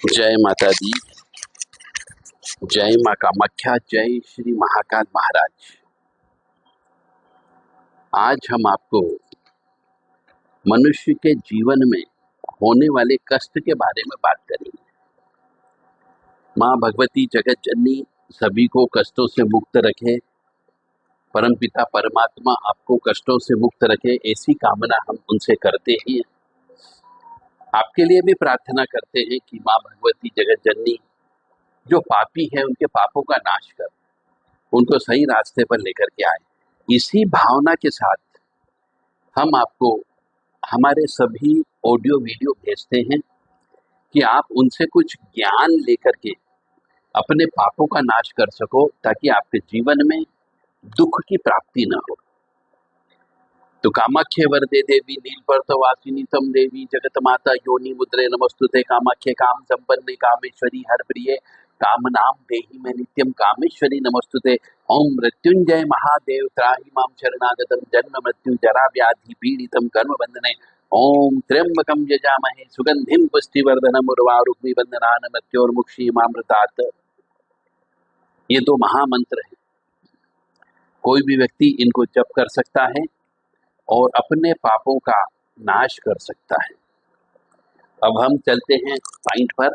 जय माता दी, जय माँ कामाख्या, जय श्री महाकाल महाराज। आज हम आपको मनुष्य के जीवन में होने वाले कष्ट के बारे में बात करेंगे। माँ भगवती जगत जननी सभी को कष्टों से मुक्त रखे, परमपिता परमात्मा आपको कष्टों से मुक्त रखे, ऐसी कामना हम उनसे करते हैं। आपके लिए भी प्रार्थना करते हैं कि माँ भगवती जगत जननी जो पापी है उनके पापों का नाश कर, उनको सही रास्ते पर लेकर के आए। इसी भावना के साथ हम आपको हमारे सभी ऑडियो वीडियो भेजते हैं कि आप उनसे कुछ ज्ञान लेकर के अपने पापों का नाश कर सको, ताकि आपके जीवन में दुख की प्राप्ति न हो। तो कामाख्ये वरदे देवी नीलपर्वतवासिनी तम देवी जगत माता योनि मुद्रे नमस्तुते। कामाख्ये काम संपन्ने कामेश्वरी हर प्रिये काम नाम देहि में नित्यम कामेश्वरी नमस्तुते। ओम मृत्युंजय महादेव त्राहि मां शरणागतम जन्म मृत्यु जरा व्याधि पीड़ितम कर्म बंधने। ओम त्र्यंबकम यजामहे सुगंधिम पुष्टिवर्धनम उर्वारुक्मि बंधनान मृत्योर्मुक्षीमामृतात्। ये दो महामंत्र है, कोई भी व्यक्ति इनको जप कर सकता है और अपने पापों का नाश कर सकता है। अब हम चलते हैं पॉइंट पर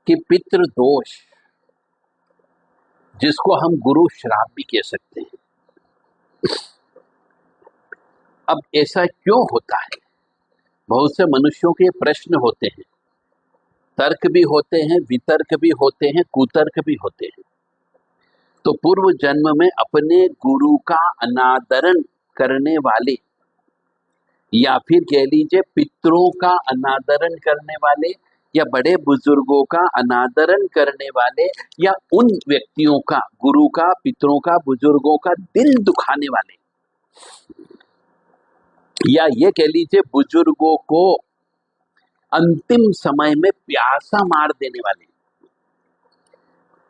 कि पितृ दोष, जिसको हम गुरु श्राप भी कह सकते हैं, अब ऐसा क्यों होता है? बहुत से मनुष्यों के प्रश्न होते हैं, तर्क भी होते हैं, वितर्क भी होते हैं, कुतर्क भी होते हैं। तो पूर्व जन्म में अपने गुरु का अनादरण करने वाले, या फिर कह लीजिए पितरों का अनादरण करने वाले, या बड़े बुजुर्गों का अनादरण करने वाले, या उन व्यक्तियों का, गुरु का, पितरों का, बुजुर्गों का दिल दुखाने वाले, या ये कह लीजिए बुजुर्गों को अंतिम समय में प्यासा मार देने वाले।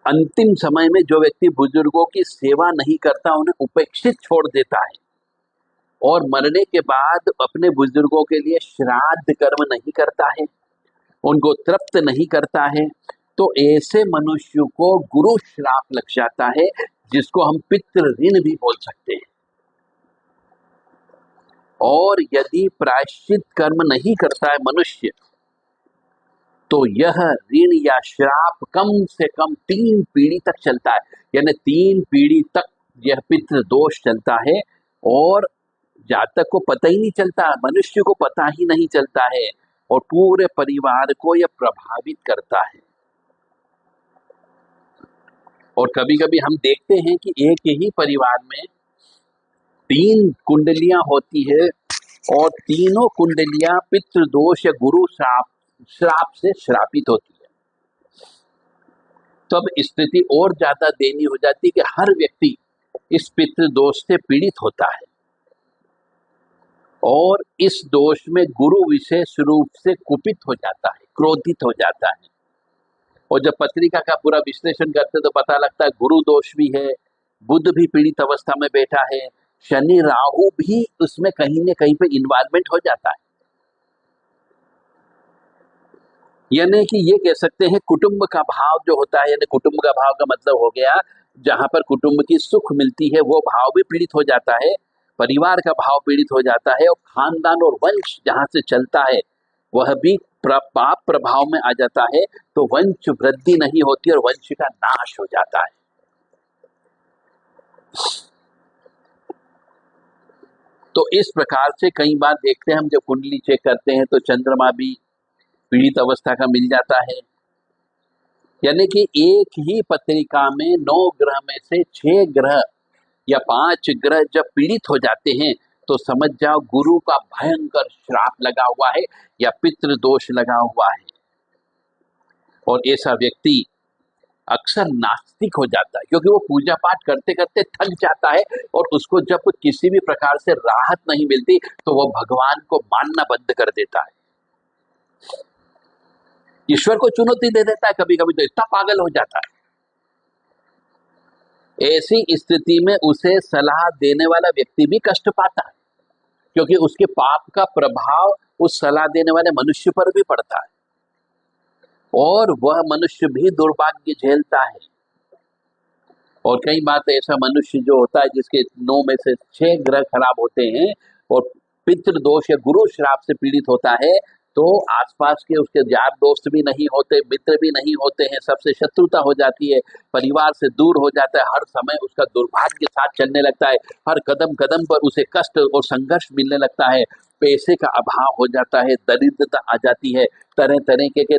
अंतिम समय में जो व्यक्ति बुजुर्गों की सेवा नहीं करता, उन्हें उपेक्षित छोड़ देता है और मरने के बाद अपने बुजुर्गों के लिए श्राद्ध कर्म नहीं करता है, उनको तृप्त नहीं करता है, तो ऐसे मनुष्य को गुरु श्राप लग जाता है, जिसको हम पितृ ऋण भी बोल सकते हैं। और यदि प्रायश्चित कर्म नहीं करता है मनुष्य, तो यह ऋण या श्राप कम से कम 3 पीढ़ी तक चलता है। यानी 3 पीढ़ी तक यह पितृ दोष चलता है और जातक को पता ही नहीं चलता, मनुष्य को पता ही नहीं चलता है, और पूरे परिवार को यह प्रभावित करता है। और कभी कभी हम देखते हैं कि एक ही परिवार में 3 कुंडलियां होती है और तीनों कुंडलियां पितृदोष या गुरु श्राप से श्रापित होती है। तो अब स्थिति और ज्यादा दयनीय हो जाती है कि हर व्यक्ति इस पितृदोष से पीड़ित होता है, और इस दोष में गुरु विशेष रूप से कुपित हो जाता है, क्रोधित हो जाता है। और जब पत्रिका का पूरा विश्लेषण करते तो पता लगता है गुरु दोष भी है, बुध भी पीड़ित अवस्था में बैठा है, शनि राहु भी उसमें कहीं न कहीं पे इन्वॉल्वमेंट हो जाता है। यानी कि ये कह सकते हैं कुटुंब का भाव जो होता है, यानी कुटुंब का भाव का मतलब हो गया जहां पर कुटुंब की सुख मिलती है, वो भाव भी पीड़ित हो जाता है, परिवार का भाव पीड़ित हो जाता है, और खानदान और वंश जहां से चलता है वह भी पाप प्रभाव में आ जाता है। तो वंश वृद्धि नहीं होती और वंश का नाश हो जाता है। तो इस प्रकार से कई बार देखते हैं हम, जब कुंडली चेक करते हैं तो चंद्रमा भी पीड़ित अवस्था का मिल जाता है। यानी कि एक ही पत्रिका में 9 ग्रह में से 6 ग्रह या 5 ग्रह जब पीड़ित हो जाते हैं, तो समझ जाओ गुरु का भयंकर श्राप लगा हुआ है या पितृ दोष लगा हुआ है। और ऐसा व्यक्ति अक्सर नास्तिक हो जाता है, क्योंकि वो पूजा पाठ करते करते थक जाता है, और उसको जब किसी भी प्रकार से राहत नहीं मिलती तो वो भगवान को मानना बंद कर देता है, ईश्वर को चुनौती दे देता है, कभी कभी तो इतना पागल हो जाता है। ऐसी स्थिति में उसे सलाह देने वाला व्यक्ति भी कष्ट पाता है, क्योंकि उसके पाप का प्रभाव उस सलाह देने वाले मनुष्य पर भी पड़ता है। और वह मनुष्य भी दुर्भाग्य झेलता है। और कई बार तो ऐसा मनुष्य जो होता है जिसके 9 में से 6 ग्रह खराब होते हैं और पितृ दोष या गुरु श्राप से पीड़ित होता है, तो आसपास के उसके यार दोस्त भी नहीं होते, मित्र भी नहीं होते हैं, सबसे शत्रुता हो जाती है, परिवार से दूर हो जाता है, हर समय उसका दुर्भाग्य साथ चलने लगता है, हर कदम कदम पर उसे कष्ट और संघर्ष मिलने लगता है, पैसे का अभाव हो जाता है, दरिद्रता आ जाती है, तरह तरह के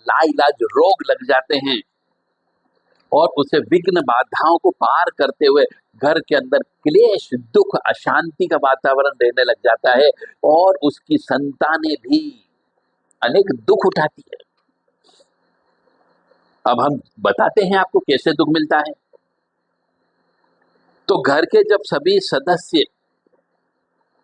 लाइलाज रोग लग जाते हैं और उसे विघ्न बाधाओं को पार करते हुए घर के अंदर क्लेश, दुख, अशांति का वातावरण रहने लग जाता है और उसकी संतानें भी अनेक दुख उठाती है। अब हम बताते हैं आपको कैसे दुख मिलता है। तो घर के जब सभी सदस्य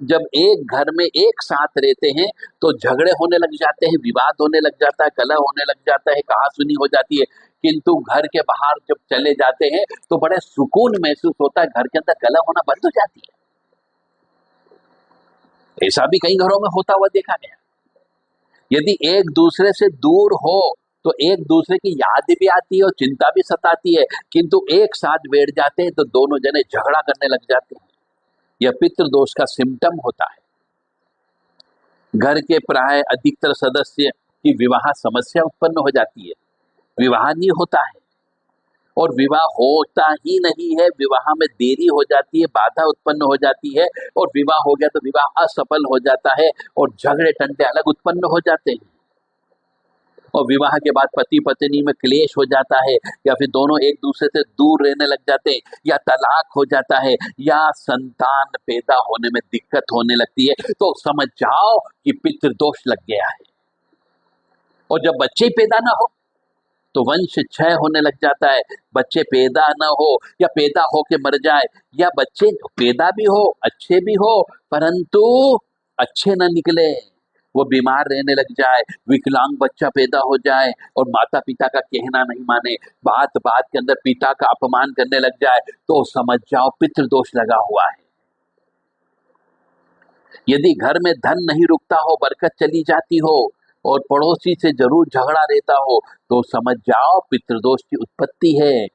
जब एक घर में एक साथ रहते हैं तो झगड़े होने लग जाते हैं, विवाद होने लग जाता है, कलह होने लग जाता है, कहासुनी हो जाती है। किंतु घर के बाहर जब चले जाते हैं तो बड़े सुकून महसूस होता है, घर के अंदर कलह होना बंद हो जाती है। ऐसा भी कई घरों में होता हुआ देखा गया। यदि एक दूसरे से दूर हो तो एक दूसरे की याद भी आती है और चिंता भी सताती है, किंतु एक साथ बैठ जाते हैं तो दोनों जने झगड़ा करने लग जाते हैं। यह पितृ दोष का सिम्टम होता है। घर के प्राय अधिकतर सदस्य की विवाह समस्या उत्पन्न हो जाती है, विवाह नहीं होता है और विवाह होता ही नहीं है, विवाह में देरी हो जाती है, बाधा उत्पन्न हो जाती है और विवाह हो गया तो विवाह असफल हो जाता है और झगड़े टंटे अलग उत्पन्न हो जाते हैं और विवाह के बाद पति पत्नी में क्लेश हो जाता है या फिर दोनों एक दूसरे से दूर रहने लग जाते हैं या तलाक हो जाता है या संतान पैदा होने में दिक्कत होने लगती है, तो समझ जाओ कि पितृदोष लग गया है। और जब बच्चे पैदा ना हो तो वंश क्षय होने लग जाता है, बच्चे पैदा ना हो या पैदा हो के मर जाए या बच्चे पैदा भी हो, अच्छे भी हो, परंतु अच्छे ना निकले, वो बीमार रहने लग जाए, विकलांग बच्चा पैदा हो जाए और माता पिता का कहना नहीं माने, बात बात के अंदर पिता का अपमान करने लग जाए, तो समझ जाओ पितृदोष लगा हुआ है। यदि घर में धन नहीं रुकता हो, बरकत चली जाती हो और पड़ोसी से जरूर झगड़ा रहता हो, तो समझ जाओ पितृदोष की उत्पत्ति है।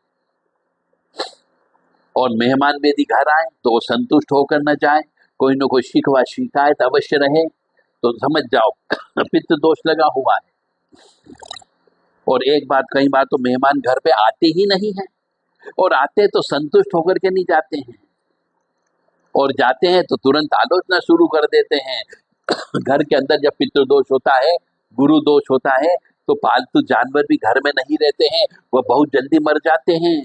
और मेहमान भी यदि घर आए तो वो संतुष्ट होकर न जाए, कोई न कोई शिकवा शिकायत अवश्य रहे, तो समझ जाओ पितृदोष लगा हुआ है। और एक बात, कई बार तो मेहमान घर पे आते ही नहीं है और आते तो संतुष्ट होकर के नहीं जाते हैं और जाते हैं तो तुरंत आलोचना शुरू कर देते हैं। घर के अंदर जब पितृदोष होता है, गुरु दोष होता है, तो पालतू जानवर भी घर में नहीं रहते हैं, वह बहुत जल्दी मर जाते हैं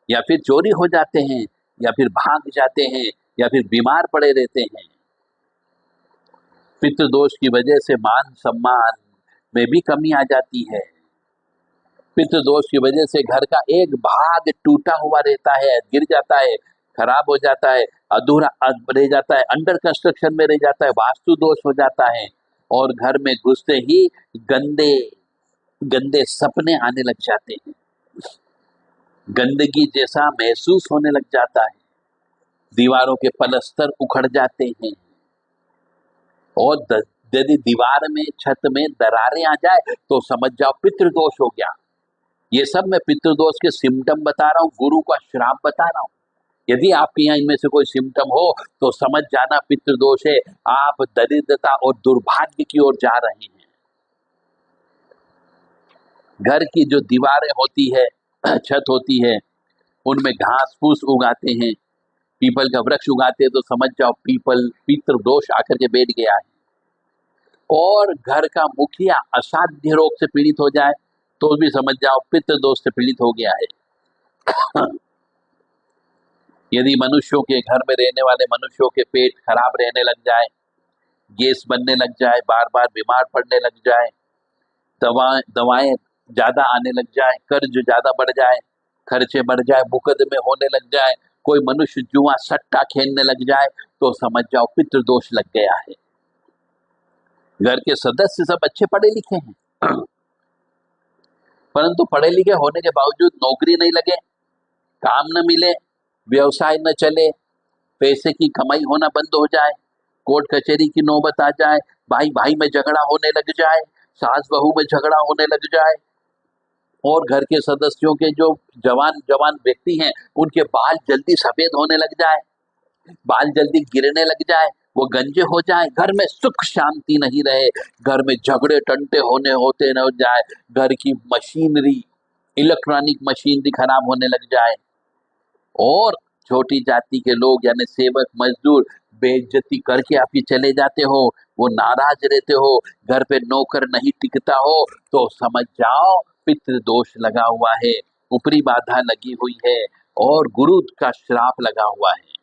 या फिर चोरी हो जाते हैं या फिर भाग जाते हैं या फिर बीमार पड़े रहते हैं। पितृदोष की वजह से मान सम्मान में भी कमी आ जाती है। पितृदोष की वजह से घर का एक भाग टूटा हुआ रहता है, गिर जाता है, खराब हो जाता है, अधूरा रह जाता है, अंडर कंस्ट्रक्शन में रह जाता है, वास्तु दोष हो जाता है और घर में घुसते ही गंदे गंदे सपने आने लग जाते हैं, गंदगी जैसा महसूस होने लग जाता है, दीवारों के पलस्तर उखड़ जाते हैं और यदि दीवार में, छत में दरारें आ जाए तो समझ जाओ पितृदोष हो गया। ये सब मैं पितृदोष के सिम्टम बता रहा हूँ, गुरु का श्राप बता रहा हूँ। यदि आपके यहाँ इनमें से कोई सिम्टम हो तो समझ जाना पितृदोष है, आप दरिद्रता और दुर्भाग्य की ओर जा रहे हैं। घर की जो दीवारें होती है, छत होती है, उनमें घास फूस उगाते हैं, पीपल का वृक्ष उगाते हैं, तो समझ जाओ पीपल पितृदोष आकर के बैठ गया है। और घर का मुखिया असाध्य रोग से पीड़ित हो जाए तो भी समझ जाओ पितृदोष से पीड़ित हो गया है। यदि मनुष्यों के घर में रहने वाले मनुष्यों के पेट खराब रहने लग जाए, गैस बनने लग जाए, बार बार बीमार पड़ने लग जाए, दवाएं ज्यादा आने लग जाए, कर्ज ज्यादा बढ़ जाए, खर्चे बढ़ जाए, मुकदमे होने लग जाए, कोई मनुष्य जुआ सट्टा खेलने लग जाए, तो समझ जाओ पितृदोष लग गया है। घर के सदस्य सब अच्छे पढ़े लिखे हैं परंतु पढ़े लिखे होने के बावजूद नौकरी नहीं लगे, काम न मिले, व्यवसाय न चले, पैसे की कमाई होना बंद हो जाए, कोर्ट कचहरी की नौबत आ जाए, भाई भाई में झगड़ा होने लग जाए, सास बहू में झगड़ा होने लग जाए और घर के सदस्यों के जो जवान जवान व्यक्ति हैं उनके बाल जल्दी सफेद होने लग जाए, बाल जल्दी गिरने लग जाए, वो गंजे हो जाए, घर में सुख शांति नहीं रहे, घर में झगड़े टंटे होते न जाए, घर की मशीनरी इलेक्ट्रॉनिक मशीनरी खराब होने लग जाए और छोटी जाति के लोग यानी सेवक मजदूर बेइज्जती करके आप ही चले जाते हो, वो नाराज रहते हो, घर पे नौकर नहीं टिकता हो, तो समझ जाओ पितृ दोष लगा हुआ है, ऊपरी बाधा लगी हुई है और गुरु का श्राप लगा हुआ है।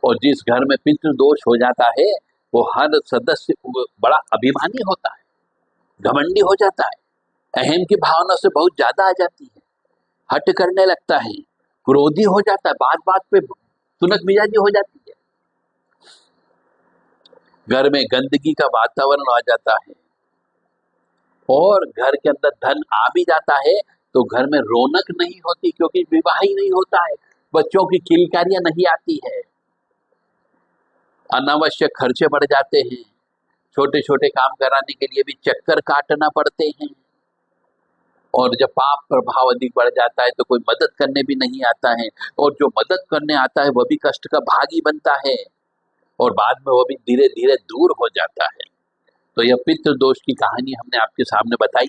और जिस घर में पितृ दोष हो जाता है वो हर सदस्य बड़ा अभिमानी होता है, घमंडी हो जाता है, अहम की भावना से बहुत ज्यादा आ जाती है, हट करने लगता है, क्रोधी हो जाता है, बात बात पे सुनक मिजाजी हो जाती है, घर में गंदगी का वातावरण आ जाता है और घर के अंदर धन आ भी जाता है तो घर में रौनक नहीं होती क्योंकि विवाह ही नहीं होता है, बच्चों की किलकारियां नहीं आती है, अनावश्यक खर्चे बढ़ जाते हैं, छोटे छोटे काम कराने के लिए भी चक्कर काटना पड़ते हैं और जब पाप प्रभाव अधिक बढ़ जाता है तो कोई मदद करने भी नहीं आता है और जो मदद करने आता है वह भी कष्ट का भागी बनता है और बाद में वो भी धीरे धीरे दूर हो जाता है। तो यह पितृ दोष की कहानी हमने आपके सामने बताई।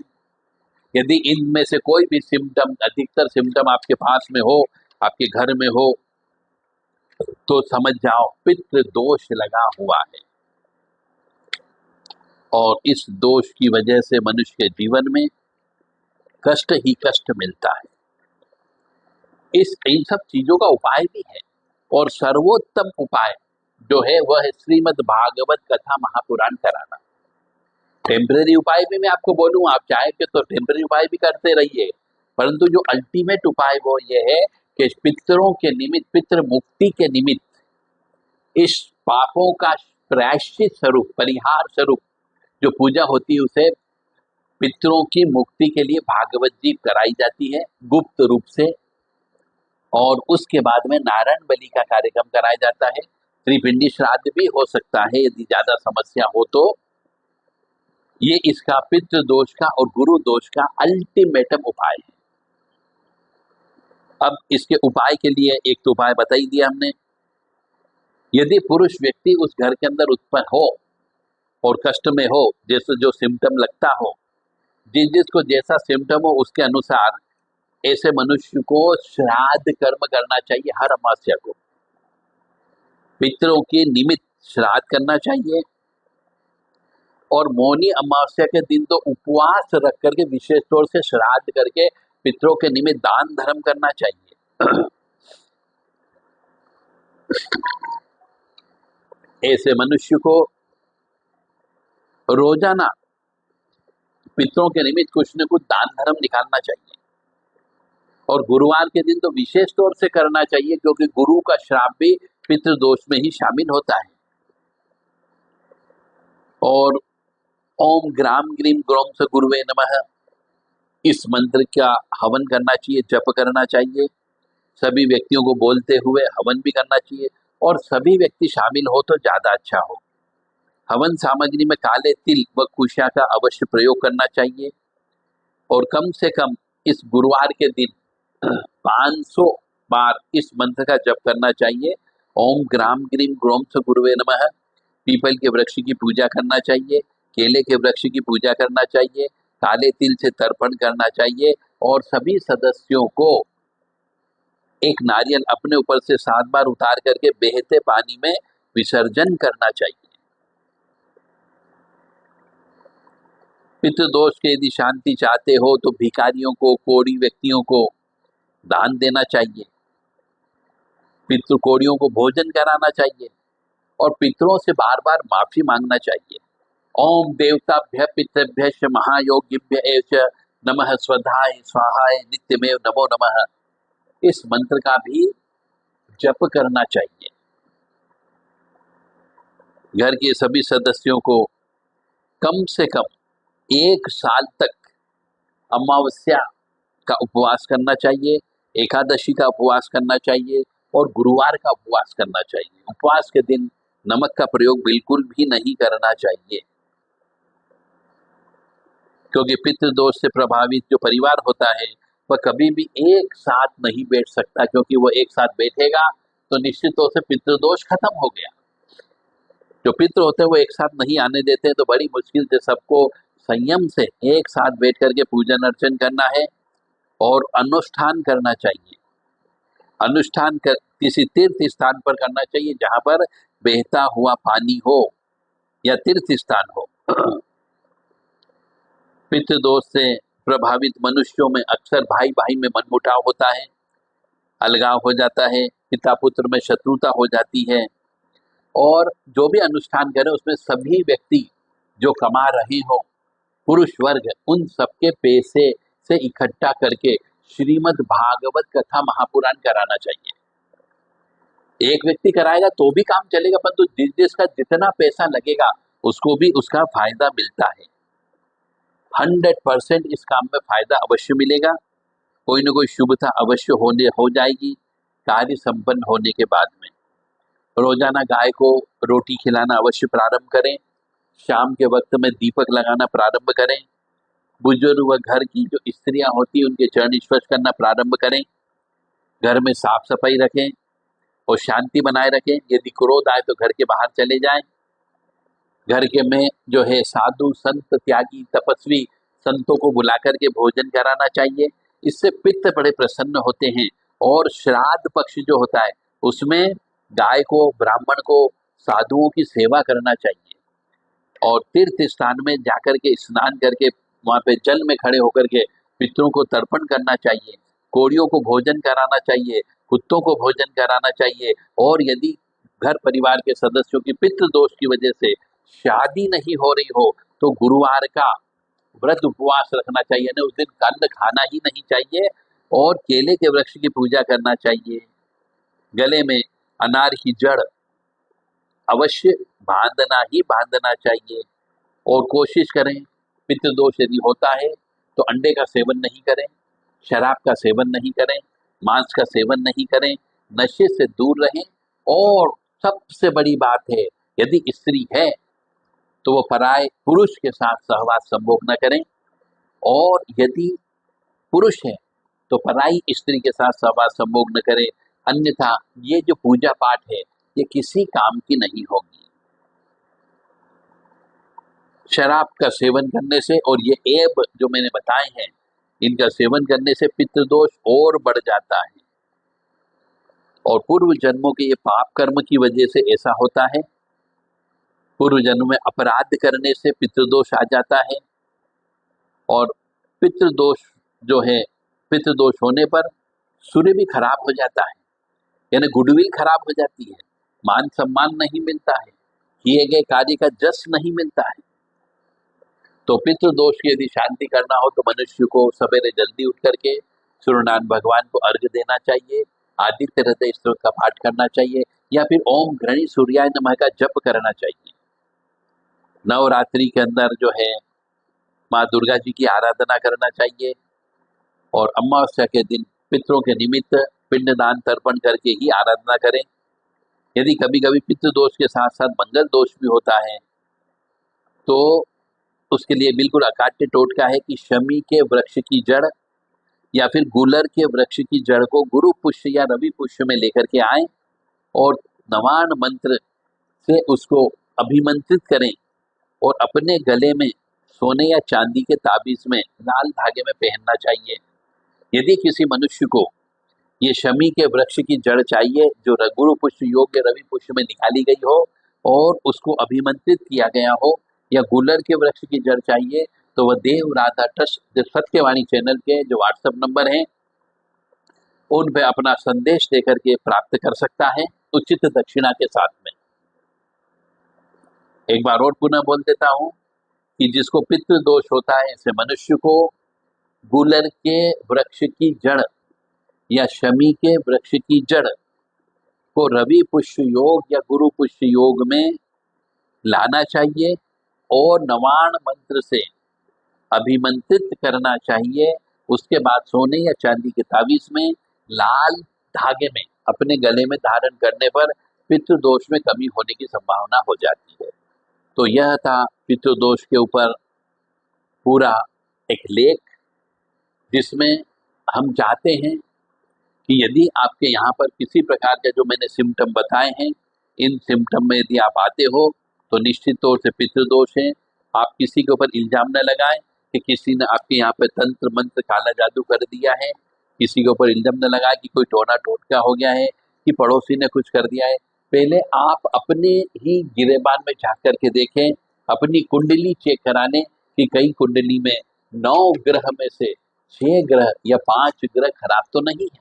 यदि इनमें से कोई भी सिम्टम, अधिकतर सिम्टम आपके पास में हो, आपके घर में हो, तो समझ जाओ पितृ दोष लगा हुआ है और इस दोष की वजह से मनुष्य के जीवन में कष्ट ही कष्ट मिलता है। इन सब चीजों का उपाय भी है और सर्वोत्तम उपाय जो है वह है श्रीमद् भागवत कथा महापुराण कराना। टेम्पररी उपाय भी मैं आपको बोलूं, आप चाहे तो टेम्पररी उपाय भी करते रहिए, परंतु जो अल्टीमेट उपाय वो ये है कि पितरों के निमित्त, पितृ मुक्ति के निमित्त इस पापों का प्रायश्चित स्वरूप, परिहार स्वरूप जो पूजा होती है उसे पितरों की मुक्ति के लिए भागवत जी कराई जाती है गुप्त रूप से और उसके बाद में नारायण बलि का कार्यक्रम कराया जाता है। त्रिपिंडी श्राद्ध भी हो सकता है यदि ज्यादा समस्या हो तो। ये इसका पितृ दोष का और गुरु दोष का अल्टीमेटम उपाय है। अब इसके उपाय के लिए एक तो उपाय बता ही दिया हमने। यदि पुरुष व्यक्ति उस घर के अंदर उत्पन्न हो और कष्ट में हो, जैसे जो सिम्टम लगता हो, जिसको जैसा सिम्टम हो उसके अनुसार ऐसे मनुष्य को श्राद्ध कर्म करना चाहिए। हर अमावस्या को पितरों के निमित्त श्राद्ध करना चाहिए और मौनी अमावस्या के दिन तो उपवास रख करके विशेष तौर से श्राद्ध करके पितरों के निमित्त दान धर्म करना चाहिए। ऐसे मनुष्य को रोजाना पितरों के निमित्त कुछ न कुछ दान धर्म निकालना चाहिए और गुरुवार के दिन तो विशेष तौर से करना चाहिए क्योंकि गुरु का श्राप भी पितृदोष में ही शामिल होता है। और ओम ग्राम ग्रीम ग्रोम स गुरुवे नमः इस मंत्र का हवन करना चाहिए, जप करना चाहिए, सभी व्यक्तियों को बोलते हुए हवन भी करना चाहिए और सभी व्यक्ति शामिल हो तो ज्यादा अच्छा हो। हवन सामग्री में काले तिल व कुशा का अवश्य प्रयोग करना चाहिए और कम से कम इस गुरुवार के दिन 500 बार इस मंत्र का जप करना चाहिए। ओम ग्राम ग्रीम ग्रोम स गुरुवे नमः। पीपल के वृक्ष की पूजा करना चाहिए, केले के वृक्ष की पूजा करना चाहिए, काले तिल से तर्पण करना चाहिए और सभी सदस्यों को एक नारियल अपने ऊपर से 7 बार उतार करके बहते पानी में विसर्जन करना चाहिए। पितृदोष के यदि शांति चाहते हो तो भिखारियों को, कोढ़ी व्यक्तियों को दान देना चाहिए, पितृ कोढ़ियों को भोजन कराना चाहिए और पितरों से बार बार माफी मांगना चाहिए। ओम देवताभ्य पितृभ्य महायोगिभ्य एष नमः स्वधाय स्वाहाय नित्यमेव नमो नमः इस मंत्र का भी जप करना चाहिए। घर के सभी सदस्यों को कम से कम 1 साल तक अमावस्या का उपवास करना चाहिए, एकादशी का उपवास करना चाहिए और गुरुवार का उपवास करना चाहिए। उपवास के दिन नमक का प्रयोग बिल्कुल भी नहीं करना चाहिए। क्योंकि पितृदोष से प्रभावित जो परिवार होता है वह कभी भी एक साथ नहीं बैठ सकता, क्योंकि वो एक साथ बैठेगा तो निश्चित तौर से पितृदोष खत्म हो गया। जो पितृ होते हैं वो एक साथ नहीं आने देते हैं, तो बड़ी मुश्किल से सबको संयम से एक साथ बैठ करके पूजन अर्चन करना है और अनुष्ठान करना चाहिए। अनुष्ठान किसी तीर्थ स्थान पर करना चाहिए जहां पर बहता हुआ पानी हो या तीर्थ स्थान हो। पितृदोष से प्रभावित मनुष्यों में अक्सर भाई भाई में मनमुटाव होता है, अलगाव हो जाता है, पिता पुत्र में शत्रुता हो जाती है। और जो भी अनुष्ठान करें उसमें सभी व्यक्ति जो कमा रहे हो, पुरुष वर्ग, उन सबके पैसे से इकट्ठा करके श्रीमद् भागवत कथा महापुराण कराना चाहिए। एक व्यक्ति कराएगा तो भी काम चलेगा, परंतु जिसका जितना पैसा लगेगा उसको भी उसका फायदा मिलता है। 100% इस काम में फायदा अवश्य मिलेगा, कोई ना कोई शुभता अवश्य हो जाएगी कार्य संपन्न होने के बाद में। रोजाना गाय को रोटी खिलाना अवश्य प्रारंभ करें, शाम के वक्त में दीपक लगाना प्रारंभ करें, बुजुर्ग व घर की जो स्त्रियां होती हैं उनके चरण स्पर्श करना प्रारंभ करें, घर में साफ सफाई रखें और शांति बनाए रखें। यदि क्रोध आए तो घर के बाहर चले जाएं। घर के में जो है साधु संत त्यागी तपस्वी संतों को बुला करके भोजन कराना चाहिए, इससे पित्त बड़े प्रसन्न होते हैं। और श्राद्ध पक्ष जो होता है उसमें गाय को, ब्राह्मण को, साधुओं की सेवा करना चाहिए और तीर्थ स्थान में जाकर के स्नान करके वहां पे जल में खड़े होकर के पितरों को तर्पण करना चाहिए, कोड़ियों को भोजन कराना चाहिए, कुत्तों को भोजन कराना चाहिए। और यदि घर परिवार के सदस्यों की पितृ दोष की वजह से शादी नहीं हो रही हो तो गुरुवार का व्रत उपवास रखना चाहिए, यानी उस दिन कन्न खाना ही नहीं चाहिए और केले के वृक्ष की पूजा करना चाहिए। गले में अनार की जड़ अवश्य बांधना चाहिए और कोशिश करें, पितृदोष यदि होता है तो अंडे का सेवन नहीं करें, शराब का सेवन नहीं करें, मांस का सेवन नहीं करें, नशे से दूर रहें। और सबसे बड़ी बात है, यदि स्त्री है तो वो पराये पुरुष के साथ सहवास संभोग न करें, और यदि पुरुष है तो पराई स्त्री के साथ सहवास संभोग न करें, अन्यथा ये जो पूजा पाठ है ये किसी काम की नहीं होगी। शराब का सेवन करने से और ये ऐब जो मैंने बताए हैं इनका सेवन करने से पितृदोष और बढ़ जाता है और पूर्व जन्मों के ये पाप कर्म की वजह से ऐसा होता है। पूर्व जन्म में अपराध करने से पितृदोष आ जाता है और पितृदोष जो है, पितृदोष होने पर सूर्य भी खराब हो जाता है, यानी गुडविल खराब हो जाती है, मान सम्मान नहीं मिलता है, किए गए कार्य का जस नहीं मिलता है। तो पितृदोष की यदि शांति करना हो तो मनुष्य को सवेरे जल्दी उठ करके सूर्यनारायण भगवान को अर्घ्य देना चाहिए, आदित्य हृदय स्तोत्र का पाठ करना चाहिए या फिर ओम घृणी सूर्याय नमः का जप करना चाहिए। नवरात्रि के अंदर जो है माँ दुर्गा जी की आराधना करना चाहिए और अमावस्या के दिन पितरों के निमित्त पिंडदान तर्पण करके ही आराधना करें। यदि कभी कभी पितृदोष के साथ साथ मंगल दोष भी होता है तो उसके लिए बिल्कुल अकाट्य टोटका है कि शमी के वृक्ष की जड़ या फिर गुलर के वृक्ष की जड़ को गुरु पुष्य या रवि पुष्य में लेकर के आए और नवान मंत्र से उसको अभिमंत्रित करें और अपने गले में सोने या चांदी के ताबीज में लाल धागे में पहनना चाहिए। यदि किसी मनुष्य को ये शमी के वृक्ष की जड़ चाहिए जो गुरु पुष्य योग या रवि पुष्य में निकाली गई हो और उसको अभिमंत्रित किया गया हो, या गुलर के वृक्ष की जड़ चाहिए तो वह देव राधा ट्रस्ट सत्यवाणी चैनल के जो व्हाट्सएप नंबर हैं उन पे अपना संदेश देकर के प्राप्त कर सकता है उचित दक्षिणा के साथ में। एक बार और पुनः बोल देता हूं कि जिसको पितृ दोष होता है ऐसे मनुष्य को गुलर के वृक्ष की जड़ या शमी के वृक्ष की जड़ को रवि पुष्य योग या गुरु पुष्य योग में लाना चाहिए और नवान मंत्र से अभिमंत्रित करना चाहिए। उसके बाद सोने या चांदी के ताबीज में लाल धागे में अपने गले में धारण करने पर पितृदोष में कमी होने की संभावना हो जाती है। तो यह था पितृदोष के ऊपर पूरा एक लेख जिसमें हम चाहते हैं कि यदि आपके यहाँ पर किसी प्रकार के जो मैंने सिम्टम बताए हैं, इन सिम्टम में यदि आप आते हो तो निश्चित तौर से पितृदोष है। आप किसी के ऊपर इल्जाम न लगाएं कि किसी ने आपके यहाँ पे तंत्र मंत्र काला जादू कर दिया है, किसी के ऊपर इल्जाम न लगाएं कि कोई टोना टोटका हो गया है, कि पड़ोसी ने कुछ कर दिया है। पहले आप अपने ही गिरेबान में झांक करके देखें, अपनी कुंडली चेक कराने कि कई कुंडली में 9 ग्रह में से 6 ग्रह या 5 ग्रह खराब तो नहीं है।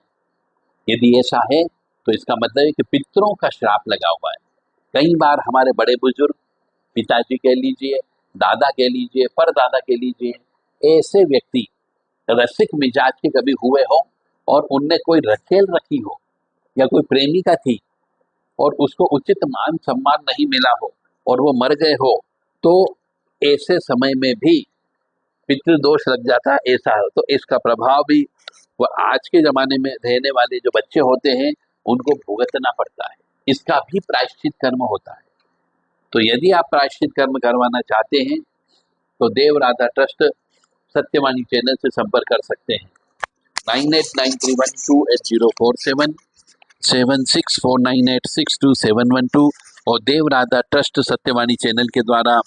यदि ऐसा है तो इसका मतलब है कि पितरों का श्राप लगा हुआ है। कई बार हमारे बड़े बुजुर्ग, पिताजी कह लीजिए, दादा कह लीजिए, परदादा कह लीजिए, ऐसे व्यक्ति रसिक मिजाज के कभी हुए हो और उनने कोई रखेल रखी हो या कोई प्रेमिका थी और उसको उचित मान सम्मान नहीं मिला हो और वो मर गए हो, तो ऐसे समय में भी पितृदोष लग जाता है। ऐसा हो तो इसका प्रभाव भी वो आज के जमाने में रहने वाले जो बच्चे होते हैं उनको भुगतना पड़ता है। इसका भी प्रायश्चित कर्म होता है। तो यदि आप प्रायश्चित कर्म करवाना चाहते हैं तो देव राधा ट्रस्ट सत्यवाणी चैनल से संपर्क कर सकते हैं। 9893128047, 7649862712 और देव राधा ट्रस्ट सत्यवाणी चैनल के द्वारा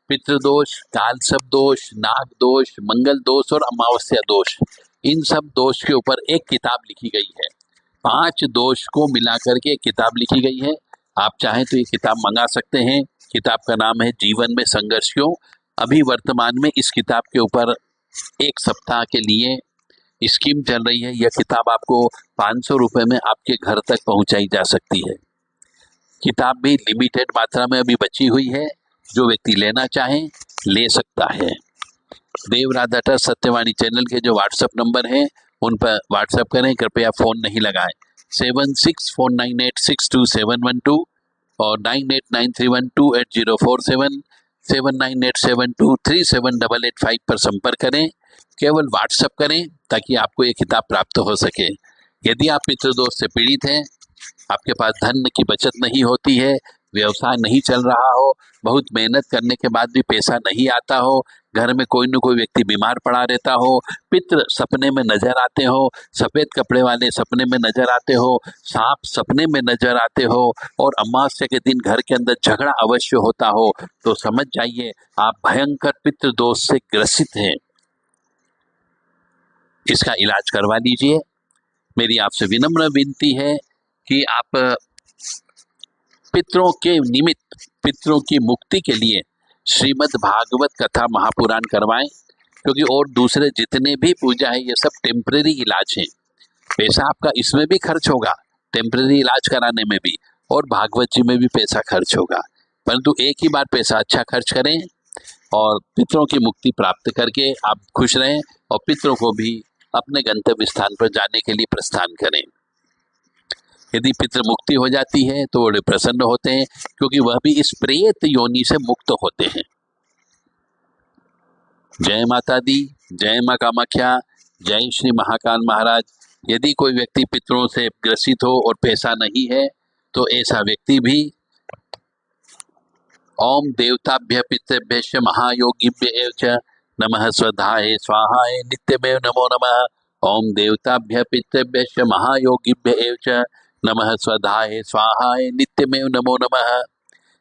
पितृदोष, कालसर्प दोष, नाग दोष, मंगल दोष और अमावस्या दोष, इन सब दोष के ऊपर एक किताब लिखी गई है। 5 दोष को मिलाकर के एक किताब लिखी गई है। आप चाहें तो ये किताब मंगा सकते हैं। किताब का नाम है जीवन में संघर्ष क्यों। अभी वर्तमान में इस किताब के ऊपर 1 सप्ताह के लिए स्कीम चल रही है। यह किताब आपको 500 रुपये में आपके घर तक पहुंचाई जा सकती है। किताब भी लिमिटेड मात्रा में अभी बची हुई है। जो व्यक्ति लेना चाहे ले सकता है। देव राधा ट्रस्ट सत्यवाणी चैनल के जो व्हाट्सएप नंबर हैं उन पर व्हाट्सएप करें, कृपया फ़ोन नहीं लगाएं। 7649862712 और 9893128047, 7987237885 पर संपर्क करें। केवल व्हाट्सएप करें ताकि आपको ये किताब प्राप्त हो सके। यदि आप पितृदोष से पीड़ित हैं, आपके पास धन की बचत नहीं होती है, व्यवसाय नहीं चल रहा हो, बहुत मेहनत करने के बाद भी पैसा नहीं आता हो, घर में कोई न कोई व्यक्ति बीमार पड़ा रहता हो, पितृ सपने में नजर आते हो, सफेद कपड़े वाले सपने में नजर आते हो, सांप सपने में नजर आते हो और अमावस्या के दिन घर के अंदर झगड़ा अवश्य होता हो, तो समझ जाइए आप भयंकर पितृ दोष से ग्रसित हैं। इसका इलाज करवा लीजिए। मेरी आपसे विनम्र विनती है कि आप पितरों के निमित्त, पितरों की मुक्ति के लिए श्रीमद् भागवत कथा महापुराण करवाएं, क्योंकि और दूसरे जितने भी पूजा है ये सब टेम्परेरी इलाज हैं। पैसा आपका इसमें भी खर्च होगा, टेम्परेरी इलाज कराने में भी, और भागवत जी में भी पैसा खर्च होगा, परंतु एक ही बार पैसा अच्छा खर्च करें और पितरों की मुक्ति प्राप्त करके आप खुश रहें और पितरों को भी अपने गंतव्य स्थान पर जाने के लिए प्रस्थान करें। यदि पितृ मुक्ति हो जाती है तो बड़े प्रसन्न होते हैं, क्योंकि वह भी इस प्रेत योनि से मुक्त होते हैं। जय माता दी, जय माँ कामाख्या, जय श्री महाकाल महाराज। यदि कोई व्यक्ति पितरों से ग्रसित हो और पैसा नहीं है तो ऐसा व्यक्ति भी ओम देवताभ्य पितृभ्य महायोगिभ्य च नमः स्वधाय स्वाहाय नित्यमेव नमो नमः। ओम देवताभ्य पितृभ्य महायोगिभ्य च नमः स्वधाय स्वाहाय नित्यमेव नमो नमः।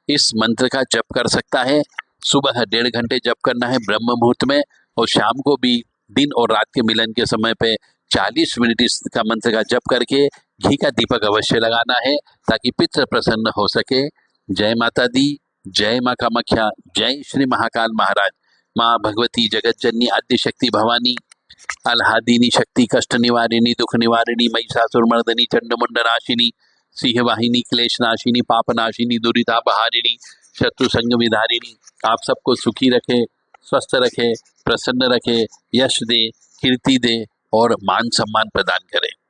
इस मंत्र का जप कर सकता है। सुबह 1.5 घंटे जप करना है ब्रह्म मुहूर्त में, और शाम को भी दिन और रात के मिलन के समय पे 40 मिनट इसका मंत्र का जप करके घी का दीपक अवश्य लगाना है, ताकि पितृ प्रसन्न हो सके। जय माता दी, जय माँ कामाख्या, जय श्री महाकाल महाराज। माँ भगवती जगत जननी आद्य शक्ति भवानी आह्लादिनी शक्ति कष्ट निवारिणी दुख निवारिणी महिषासुरमर्दिनी चंडमुंड नाशिनी सिंहवाहिनी क्लेश नाशिनी पाप नाशिनी दुरितापहारिणी शत्रु संग विधारिणी आप सबको सुखी रखे, स्वस्थ रखे, प्रसन्न रखे, यश दे, कीर्ति दे और मान सम्मान प्रदान करे।